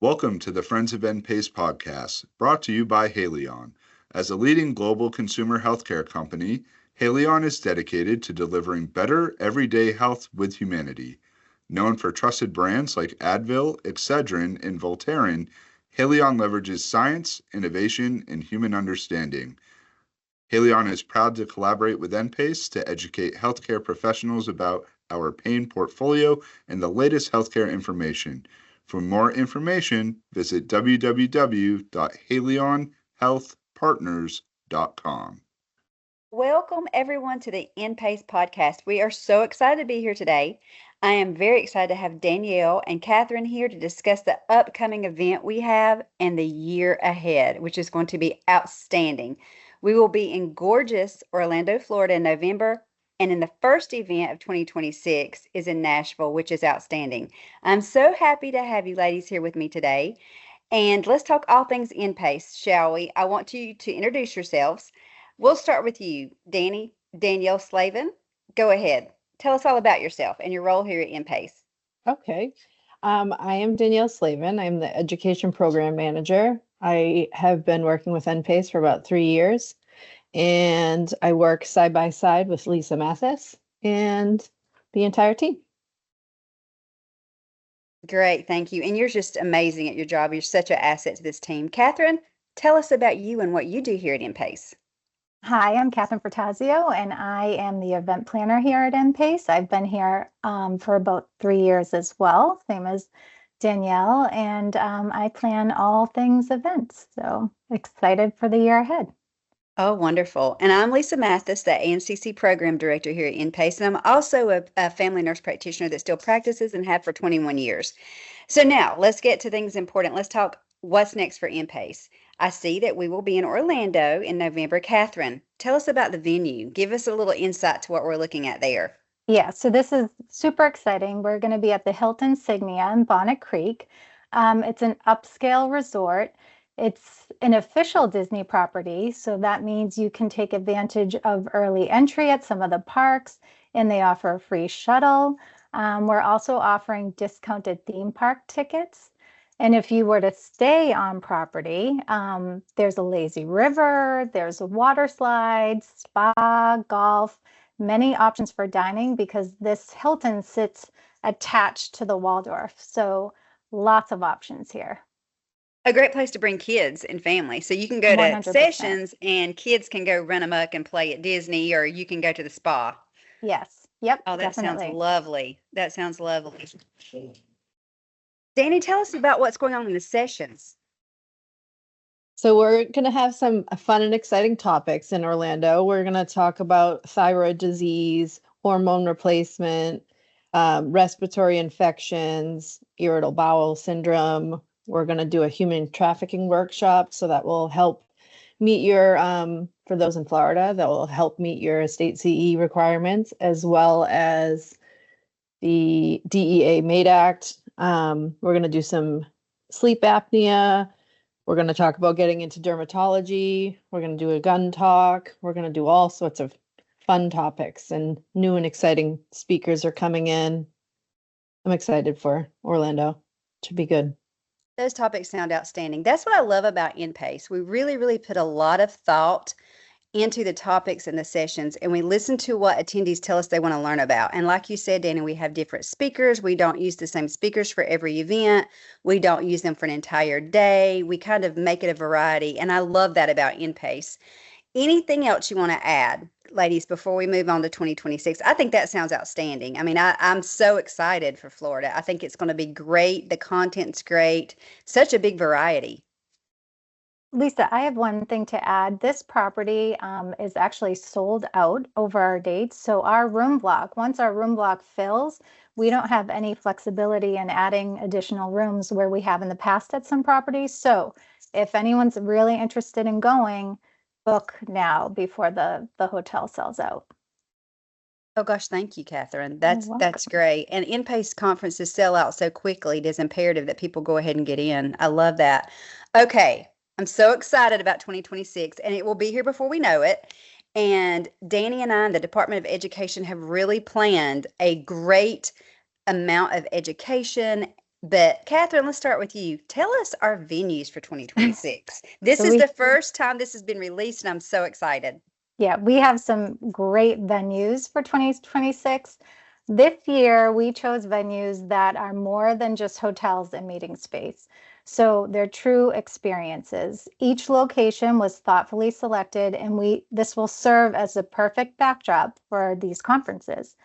Welcome to the Friends of NPACE Podcast, brought to you by Haleon. As a leading global consumer healthcare company, Haleon is dedicated to delivering better everyday health with humanity. Known for trusted brands like Advil, Excedrin, and Voltaren, Haleon leverages science, innovation, and human understanding. Haleon is proud to collaborate with NPACE to educate healthcare professionals about our pain portfolio and the latest healthcare information. For more information, visit www.haleonhealthpartners.com. Welcome, everyone, to the NPACE Podcast. We are so excited to be here today. I am very excited to have Danielle and Catherine here to discuss the upcoming event we have and the year ahead, which is going to be outstanding. We will be in gorgeous Orlando, Florida in November, and in the first event of 2026 is in Nashville, which is outstanding. I'm so happy to have you ladies here with me today. And let's talk all things NPACE, shall we? I want you to introduce yourselves. We'll start with you, Danielle Slavin. Go ahead. Tell us all about yourself and your role here at NPACE. Okay. I am Danielle Slavin. I'm the Education Program Manager. I have been working with NPACE for about 3 years, and I work side by side with Lisa Mathis and the entire team. Great, thank you. And you're just amazing at your job. You're such an asset to this team. Catherine, tell us about you and what you do here at NPACE. Hi, I'm Catherine Frattasio, and I am the event planner here at NPACE. I've been here for about 3 years as well, same as Danielle, and I plan all things events. So excited for the year ahead. Oh, wonderful. And I'm Lisa Mathis, the ANCC Program Director here at NPACE, and I'm also a family nurse practitioner that still practices and have for 21 years. So now let's get to things important. Let's talk what's next for NPACE. I see that we will be in Orlando in November. Catherine, tell us about the venue. Give us a little insight to what we're looking at there. Yeah, so this is super exciting. We're going to be at the Hilton Signia in Bonnet Creek. It's an upscale resort. It's an official Disney property, so that means you can take advantage of early entry at some of the parks, and they offer a free shuttle. We're also offering discounted theme park tickets. And if you were to stay on property, there's a lazy river, there's a water slide, spa, golf, many options for dining because this Hilton sits attached to the Waldorf. So lots of options here. A great place to bring kids and family. So you can go to 100%. sessions and kids can go run amok and play at Disney, or you can go to the spa. Yes. Yep. Oh, that definitely. sounds lovely. That sounds lovely. Danny, tell us about what's going on in the sessions. So we're going to have some fun and exciting topics in Orlando. We're going to talk about thyroid disease, hormone replacement, respiratory infections, irritable bowel syndrome. We're going to do a human trafficking workshop, so that will help meet your, for those in Florida, that will help meet your state CE requirements, as well as the DEA MAID Act. We're going to do some sleep apnea. We're going to talk about getting into dermatology. We're going to do a gun talk. We're going to do all sorts of fun topics, and new and exciting speakers are coming in. I'm excited for Orlando. Should be good. Those topics sound outstanding. That's what I love about NPACE. We really put a lot of thought into the topics and the sessions, and we listen to what attendees tell us they want to learn about. And like you said, Danny, we have different speakers. We don't use the same speakers for every event. We don't use them for an entire day. We kind of make it a variety, and I love that about NPACE. Anything else you want to add, ladies, before we move on to 2026? I think that sounds outstanding. I mean, I'm so excited for Florida. I think it's going to be great. The content's great. Such a big variety. Lisa, I have one thing to add. This property is actually sold out over our dates. So our room block, once our room block fills, we don't have any flexibility in adding additional rooms where we have in the past at some properties. So if anyone's really interested in going, book now before the hotel sells out. Oh gosh, thank you, Catherine. You're That's great. And NPACE conferences sell out so quickly. It is imperative that people go ahead and get in. I love that. Okay, I'm so excited about 2026, and it will be here before we know it. And Danny and I and the Department of Education have really planned a great amount of education But Catherine, let's start with you. Tell us our venues for 2026. This So is we the first time this has been released, and I'm so excited. Yeah, we have some great venues for 2026. This year, we chose venues that are more than just hotels and meeting space. So they're true experiences. Each location was thoughtfully selected, and this will serve as a perfect backdrop for these conferences.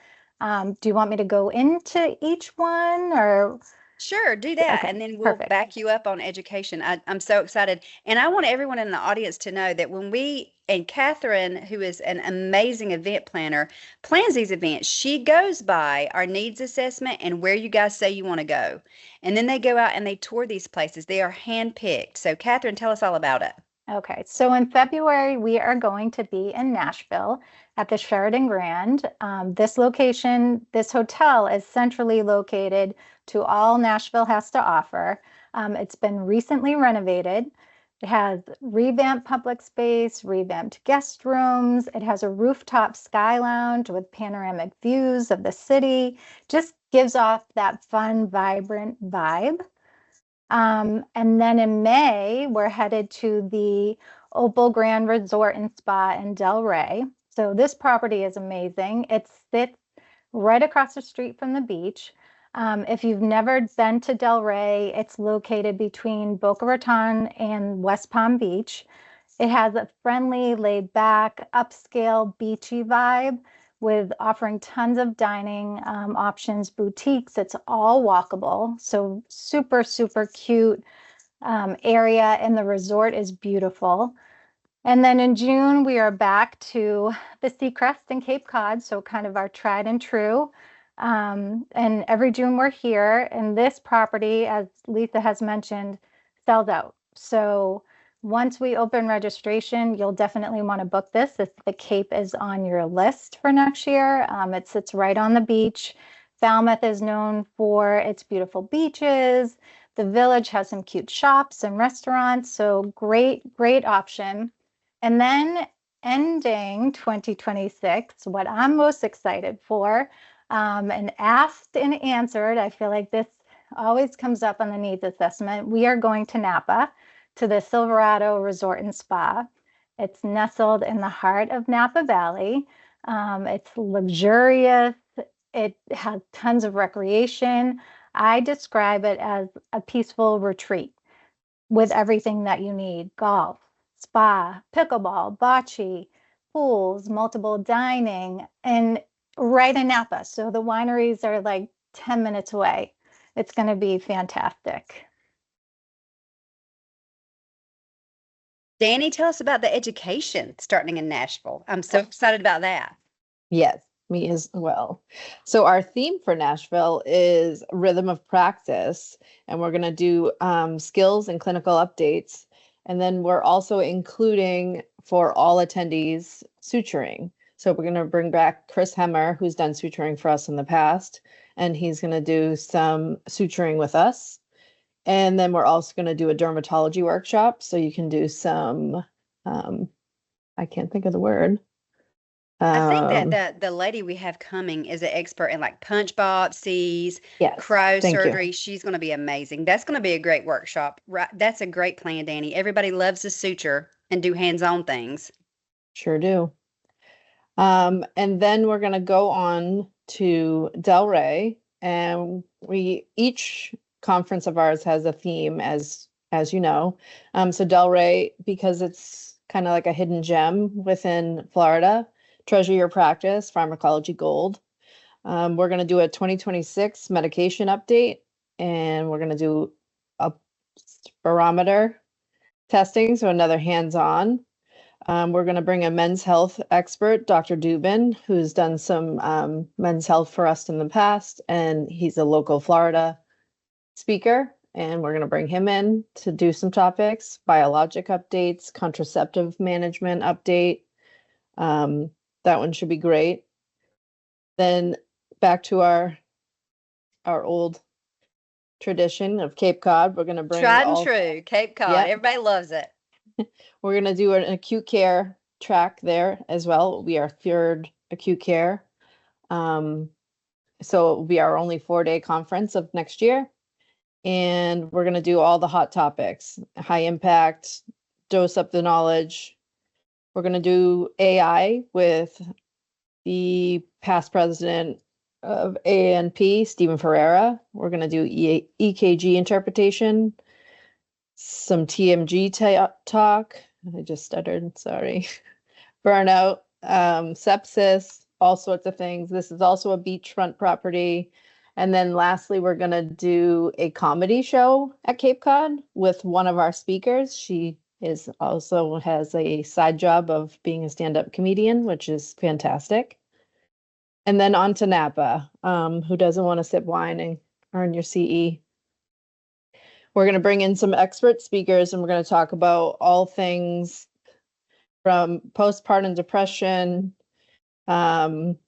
Do you want me to go into each one or? Sure, do that. Okay, And then we'll perfect. back you up on education. I'm so excited. And I want everyone in the audience to know that and Catherine, who is an amazing event planner, plans these events, she goes by our needs assessment and where you guys say you want to go. And then they go out and they tour these places. They are handpicked. So, Catherine, tell us all about it. Okay, so in February, we are going to be in Nashville at the Sheraton Grand. This hotel is centrally located to all Nashville has to offer. It's been recently renovated. It has revamped public space, revamped guest rooms. It has a rooftop sky lounge with panoramic views of the city. Just gives off that fun, vibrant vibe. And then in May, we're headed to the Opal Grand Resort and Spa in Delray. So this property is amazing. It sits right across the street from the beach. If you've never been to Delray, it's located between Boca Raton and West Palm Beach. It has a friendly, laid back, upscale, beachy vibe with offering tons of dining options, boutiques. It's all walkable. So super, super cute area, and the resort is beautiful. And then in June, we are back to the Seacrest and Cape Cod, so kind of our tried and true. And every June we're here, and this property, as Lisa has mentioned, sells out. So once we open registration, you'll definitely want to book this if the Cape is on your list for next year. It sits right on the beach. Falmouth is known for its beautiful beaches. The village has some cute shops and restaurants, so great, great option. And then ending 2026, what I'm most excited for, and asked and answered, I feel like this always comes up on the needs assessment. We are going to Napa, to the Silverado Resort and Spa. It's nestled in the heart of Napa Valley. It's luxurious. It has tons of recreation. I describe it as a peaceful retreat with everything that you need: golf, spa, pickleball, bocce, pools, multiple dining, and right in Napa. So the wineries are like 10 minutes away. It's going to be fantastic. Danny, tell us about the education starting in Nashville. I'm so excited about that. Yes, me as well. So our theme for Nashville is rhythm of practice, and we're going to do skills and clinical updates. And then we're also including for all attendees suturing. So we're going to bring back Chris Hemmer, who's done suturing for us in the past, and he's going to do some suturing with us. And then we're also going to do a dermatology workshop. So you can do some, I can't think of the word. I think that the lady we have coming is an expert in like punch biopsies, Yes, cryo thank you. surgery. She's going to be amazing. That's going to be a great workshop. Right. That's a great plan, Danny. Everybody loves to suture and do hands-on things. Sure do. And then we're going to go on to Delray, and each conference of ours has a theme, as you know. So Delray, because it's kind of like a hidden gem within Florida, Treasure Your Practice, Pharmacology Gold. We're going to do a 2026 medication update, and we're going to do a spirometer testing, so another hands-on. We're going to bring a men's health expert, Dr. Dubin, who's done some men's health for us in the past, and he's a local Florida speaker. And we're going to bring him in to do some topics: biologic updates, contraceptive management update. That one should be great. Then back to our old tradition of Cape Cod. We're going to bring Tried and true, Cape Cod. Yep. Everybody loves it. We're going to do an acute care track there as well. We are third acute care. So it will be our only 4-day conference of next year. and we're going to do all the hot topics, high impact, dose up the knowledge. We're going to do AI with the past president of ANP, Stephen Ferreira. We're going to do EKG interpretation, some TMG talk. I just stuttered, sorry. Burnout, sepsis, all sorts of things. This is also a beachfront property. And then lastly, we're going to do a comedy show at Cape Cod with one of our speakers. She also has a side job of being a stand-up comedian, which is fantastic. And then on to Napa. Who doesn't want to sip wine and earn your CE? We're going to bring in some expert speakers, and we're going to talk about all things from postpartum depression, vaginitis,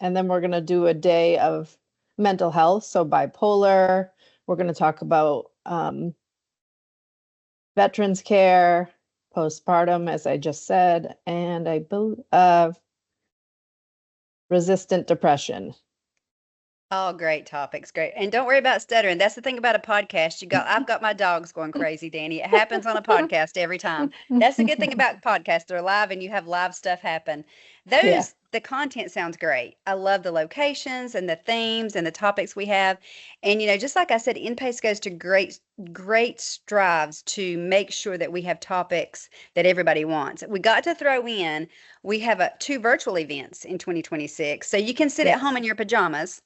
and then we're going to do a day of mental health. So bipolar, we're going to talk about veterans care, postpartum, as I just said, and resistant depression. All great topics. Great. And don't worry about stuttering. That's the thing about a podcast. I've got my dogs going crazy, Danny. It happens on a podcast every time. That's the good thing about podcasts. They're live and you have live stuff happen. The content sounds great. I love the locations and the themes and the topics we have. And, just like I said, NPACE goes to great strives to make sure that we have topics that everybody wants. We got to throw in, we have 2 virtual events in 2026. So you can sit at home in your pajamas.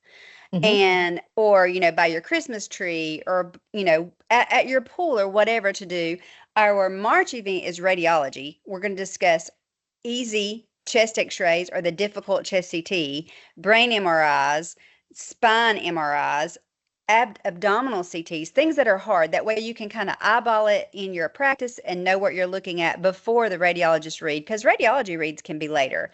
And, or, by your Christmas tree or, at your pool or whatever to do. Our March event is radiology. We're going to discuss easy chest x-rays or the difficult chest CT, brain MRIs, spine MRIs, abdominal CTs, things that are hard. That way you can kind of eyeball it in your practice and know what you're looking at before the radiologist read, because radiology reads can be later.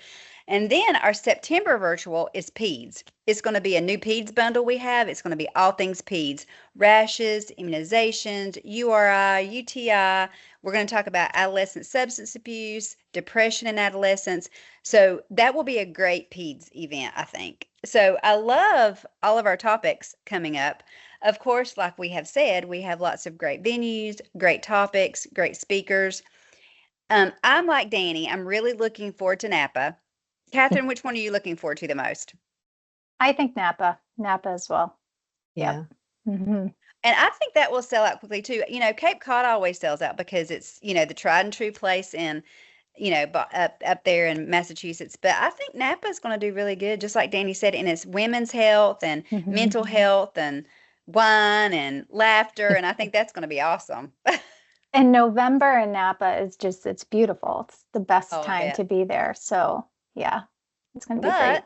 And then our September virtual is PEDS. It's going to be a new PEDS bundle we have. It's going to be all things PEDS, rashes, immunizations, URI, UTI. We're going to talk about adolescent substance abuse, depression in adolescents. So that will be a great PEDS event, I think. So I love all of our topics coming up. Of course, like we have said, we have lots of great venues, great topics, great speakers. I'm like Danny. I'm really looking forward to Napa. Catherine, which one are you looking forward to the most? I think Napa as well. Yeah. And I think that will sell out quickly too. Cape Cod always sells out because it's, the tried and true place in, up there in Massachusetts. But I think Napa is going to do really good, just like Danny said, and it's women's health and mental health and wine and laughter. And I think that's going to be awesome. And November in Napa is it's beautiful. It's the best time to be there. So yeah, it's going to be great.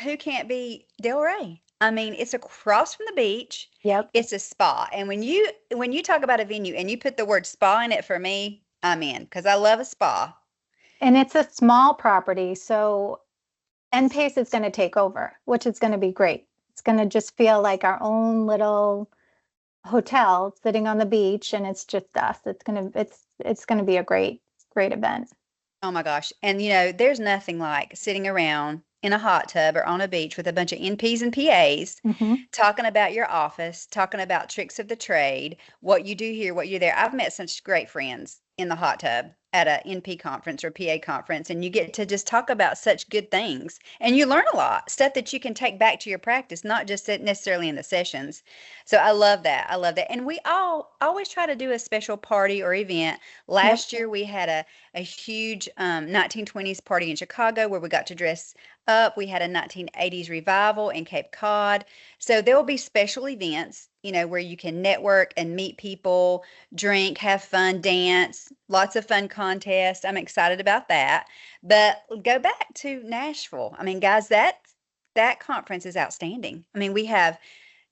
Who can't be Delray? I mean, it's across from the beach. Yep. It's a spa. And when you talk about a venue and you put the word spa in it, for me, I'm in, because I love a spa. And it's a small property. So NPACE is going to take over, which is going to be great. It's going to just feel like our own little hotel sitting on the beach, and it's just us. It's going to be a great event. Oh my gosh. And there's nothing like sitting around in a hot tub or on a beach with a bunch of NPs and PAs talking about your office, talking about tricks of the trade, what you do here, what you do there. I've met such great friends in the hot tub at a NP conference or PA conference, and you get to just talk about such good things, and you learn a lot, stuff that you can take back to your practice, not just sit necessarily in the sessions. So I love that. And we always try to do a special party or event. Last year we had a huge 1920s party in Chicago where we got to dress up. We had a 1980s revival in Cape Cod. So there will be special events, where you can network and meet people, drink, have fun, dance, lots of fun contests. I'm excited about that. But go back to Nashville. I mean, guys, that conference is outstanding. I mean, we have,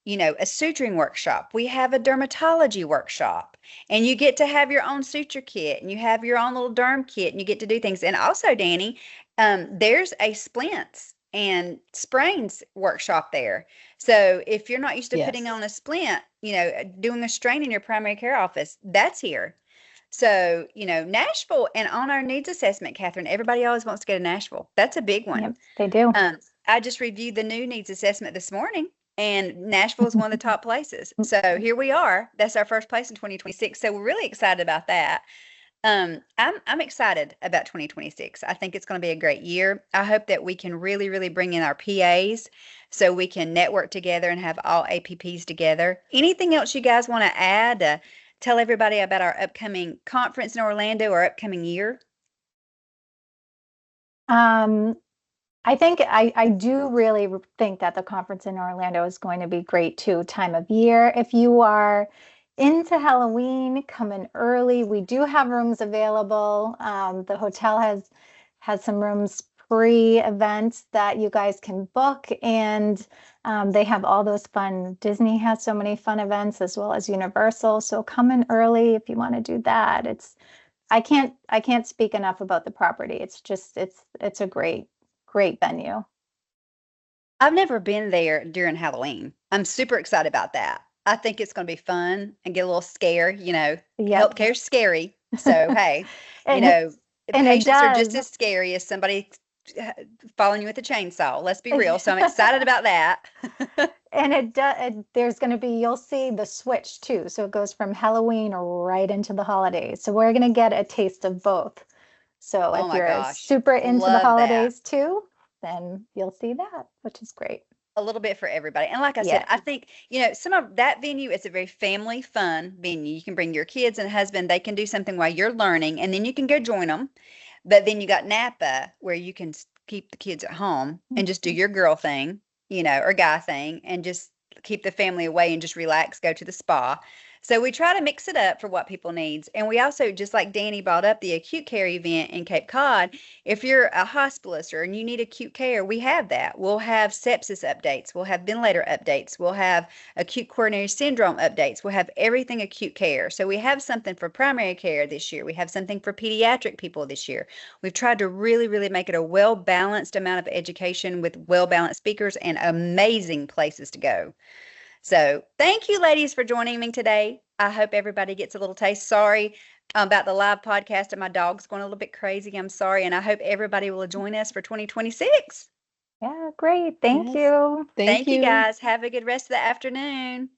a suturing workshop. We have a dermatology workshop, and you get to have your own suture kit, and you have your own little derm kit, and you get to do things. And also, Danny, there's a splints and sprains workshop there. So if you're not used to putting on a splint, doing a strain in your primary care office, that's here. So, Nashville, and on our needs assessment, Catherine, everybody always wants to go to Nashville. That's a big one. Yep, they do. I just reviewed the new needs assessment this morning. and Nashville is one of the top places. So here we are. That's our first place in 2026. So we're really excited about that. I'm excited about 2026. I think it's going to be a great year. I hope that we can really, really bring in our PAs so we can network together and have all APPs together. Anything else you guys want to add? Tell everybody about our upcoming conference in Orlando or upcoming year? I do really think that the conference in Orlando is going to be great too, time of year. If you are into Halloween, come in early. We do have rooms available. The hotel has some rooms pre-events that you guys can book, and they have all those fun. Disney has so many fun events as well as Universal. So come in early if you want to do that. I can't speak enough about the property. It's a great venue. I've never been there during Halloween. I'm super excited about that. I think it's going to be fun and get a little scary. Yep. Healthcare's scary. So, hey, and patients are just as scary as somebody following you with a chainsaw. Let's be real. So I'm excited about that. And there's going to be, you'll see the switch too. So it goes from Halloween right into the holidays. So we're going to get a taste of both. So if you're super into the holidays too, then you'll see that, which is great. A little bit for everybody. And like I said, I think, some of that venue is a very family fun venue. You can bring your kids and husband. They can do something while you're learning, and then you can go join them. But then you got Napa where you can keep the kids at home and just do your girl thing, or guy thing, and just keep the family away and just relax, go to the spa. So we try to mix it up for what people needs. And we also, just like Danny brought up, the acute care event in Cape Cod, if you're a hospitalist and you need acute care, we have that. We'll have sepsis updates. We'll have ventilator updates. We'll have acute coronary syndrome updates. We'll have everything acute care. So we have something for primary care this year. We have something for pediatric people this year. We've tried to really, really make it a well-balanced amount of education with well-balanced speakers and amazing places to go. So thank you, ladies, for joining me today. I hope everybody gets a little taste. Sorry about the live podcast and my dog's going a little bit crazy. I'm sorry. And I hope everybody will join us for 2026. Yeah, great. Thank you. Thank you, guys. Have a good rest of the afternoon.